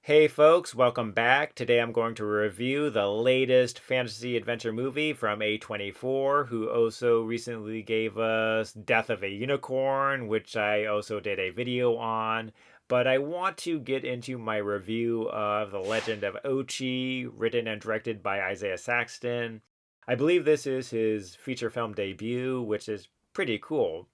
Hey folks, welcome back. Today I'm going to review the latest fantasy adventure movie from A24, who also recently gave us Death of a Unicorn, which I also did a video on. But I want to get into my review of The Legend of Ochi, written and directed by Isaiah Saxton. I believe this is his feature film debut, which is pretty cool.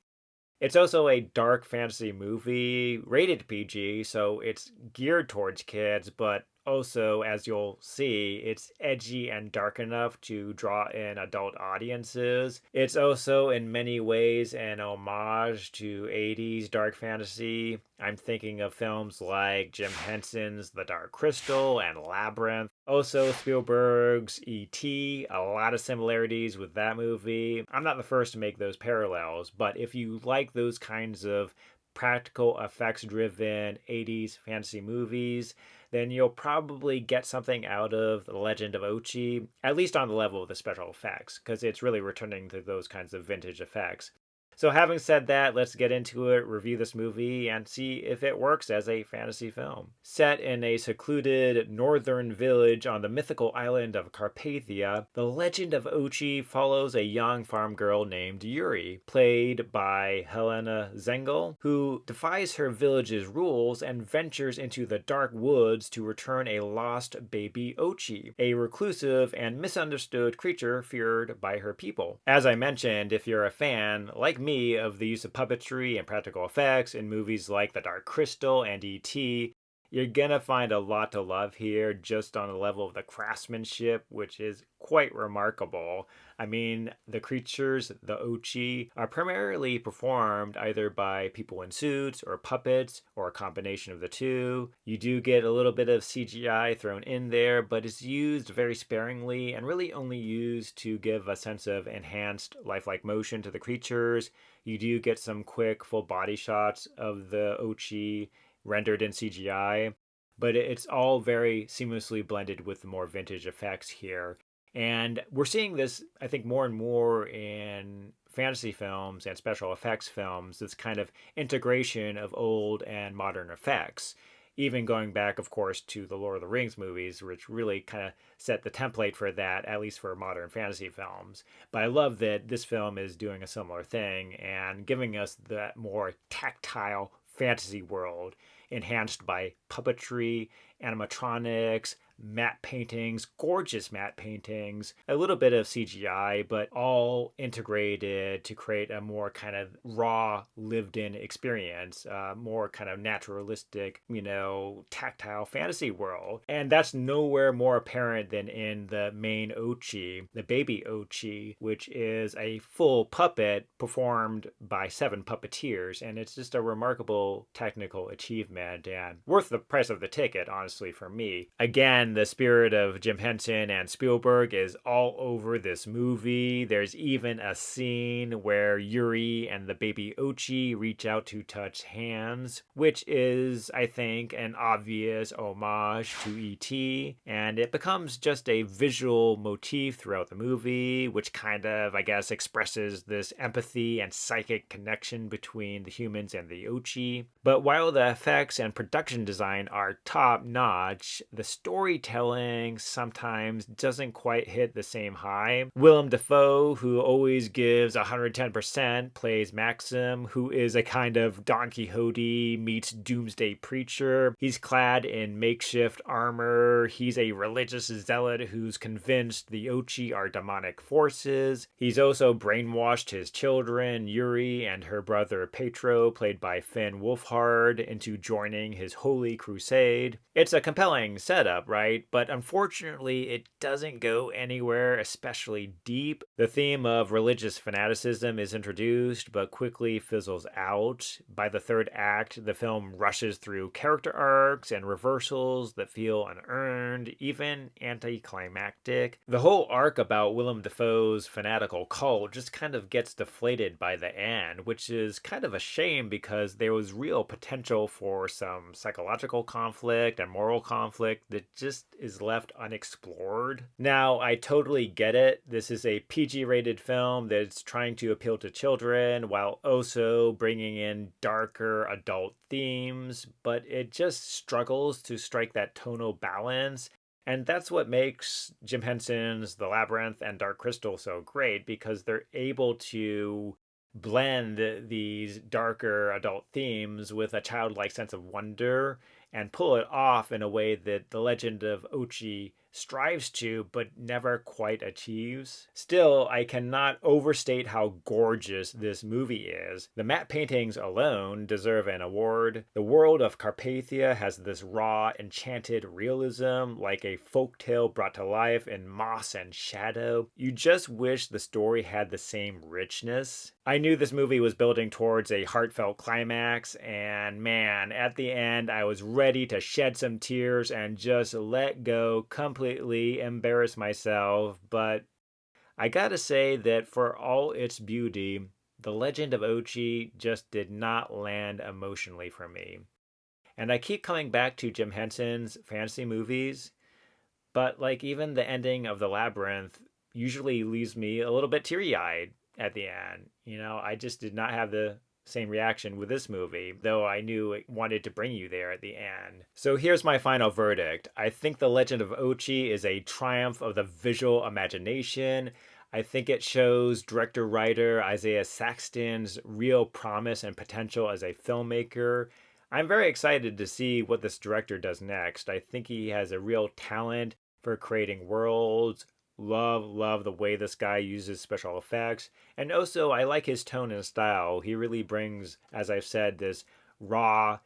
It's also a dark fantasy movie, rated PG, so it's geared towards kids, but also, as you'll see, it's edgy and dark enough to draw in adult audiences. It's also, in many ways, an homage to 80s dark fantasy. I'm thinking of films like Jim Henson's The Dark Crystal and Labyrinth. Also, Spielberg's E.T., a lot of similarities with that movie. I'm not the first to make those parallels, but if you like those kinds of practical effects driven 80s fantasy movies, then you'll probably get something out of The Legend of Ochi, at least on the level of the special effects, because it's really returning to those kinds of vintage effects. So, having said that, let's get into it, review this movie, and see if it works as a fantasy film. Set in a secluded northern village on the mythical island of Carpathia, The Legend of Ochi follows a young farm girl named Yuri, played by Helena Zengel, who defies her village's rules and ventures into the dark woods to return a lost baby Ochi, a reclusive and misunderstood creature feared by her people. As I mentioned, if you're a fan, like me, of the use of puppetry and practical effects in movies like The Dark Crystal and E.T., you're gonna find a lot to love here just on the level of the craftsmanship, which is quite remarkable. I mean, the creatures, the Ochi, are primarily performed either by people in suits or puppets or a combination of the two. You do get a little bit of CGI thrown in there, but it's used very sparingly and really only used to give a sense of enhanced lifelike motion to the creatures. You do get some quick full body shots of the Ochi rendered in CGI, but it's all very seamlessly blended with the more vintage effects here. And we're seeing this, I think, more and more in fantasy films and special effects films, this kind of integration of old and modern effects. Even going back, of course, to the Lord of the Rings movies, which really kind of set the template for that, at least for modern fantasy films. But I love that this film is doing a similar thing and giving us that more tactile fantasy world enhanced by puppetry, animatronics, matte paintings, gorgeous matte paintings, a little bit of CGI, but all integrated to create a more kind of raw, lived in experience, more kind of naturalistic, tactile fantasy world. And that's nowhere more apparent than in the main Ochi, the baby Ochi, which is a full puppet performed by 7 puppeteers. And it's just a remarkable technical achievement and worth the price of the ticket, honestly, for me. Again, the spirit of Jim Henson and Spielberg is all over this movie. There's even a scene where Yuri and the baby Ochi reach out to touch hands, which is, I think, an obvious homage to E.T., and it becomes just a visual motif throughout the movie, which kind of, I guess, expresses this empathy and psychic connection between the humans and the Ochi. But while the effects and production design are top notch, the storytelling sometimes doesn't quite hit the same high. Willem Dafoe, who always gives 110%, plays Maxim, who is a kind of Don Quixote meets doomsday preacher. He's clad in makeshift armor. He's a religious zealot who's convinced the Ochi are demonic forces. He's also brainwashed his children, Yuri and her brother Petro, played by Finn Wolfhard, into joining his holy crusade. It's a compelling setup, right? But unfortunately, it doesn't go anywhere especially deep. The theme of religious fanaticism is introduced, but quickly fizzles out. By the third act, the film rushes through character arcs and reversals that feel unearned, even anticlimactic. The whole arc about Willem Dafoe's fanatical cult just kind of gets deflated by the end, which is kind of a shame because there was real potential for some psychological conflict and moral conflict that just just is left unexplored. Now, I totally get it. This is a PG rated film that's trying to appeal to children while also bringing in darker adult themes, but it just struggles to strike that tonal balance. And that's what makes Jim Henson's The Labyrinth and Dark Crystal so great, because they're able to blend these darker adult themes with a childlike sense of wonder and pull it off in a way that The Legend of Ochi strives to but never quite achieves. Still, I cannot overstate how gorgeous this movie is. The matte paintings alone deserve an award. The world of Carpathia has this raw, enchanted realism, like a folktale brought to life in moss and shadow. You just wish the story had the same richness. I knew this movie was building towards a heartfelt climax, and man, at the end, I was ready to shed some tears and just let go, completely embarrass myself. But I gotta say that for all its beauty, The Legend of Ochi just did not land emotionally for me. And I keep coming back to Jim Henson's fantasy movies, but like even the ending of The Labyrinth usually leaves me a little bit teary eyed at the end. I just did not have the same reaction with this movie, though I knew it wanted to bring you there at the end. So here's my final verdict. I think The Legend of Ochi is a triumph of the visual imagination. I think it shows director-writer Isaiah Saxton's real promise and potential as a filmmaker. I'm very excited to see what this director does next. I think he has a real talent for creating worlds. Love the way this guy uses special effects. And also, I like his tone and style. He really brings, as I've said, this raw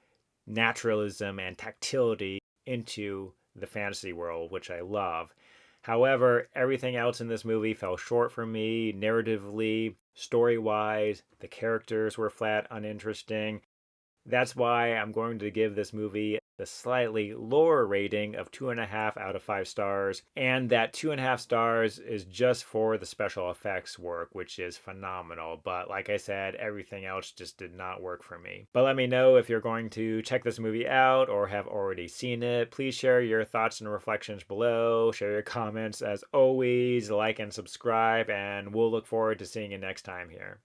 naturalism and tactility into the fantasy world, which I love. However, everything else in this movie fell short for me, narratively, story-wise. The characters were flat uninteresting. That's why I'm going to give this movie the slightly lower rating of 2.5 out of 5 stars. And that 2.5 stars is just for the special effects work, which is phenomenal. But like I said, everything else just did not work for me. But let me know if you're going to check this movie out or have already seen it. Please share your thoughts and reflections below. Share your comments as always. Like and subscribe. And we'll look forward to seeing you next time here.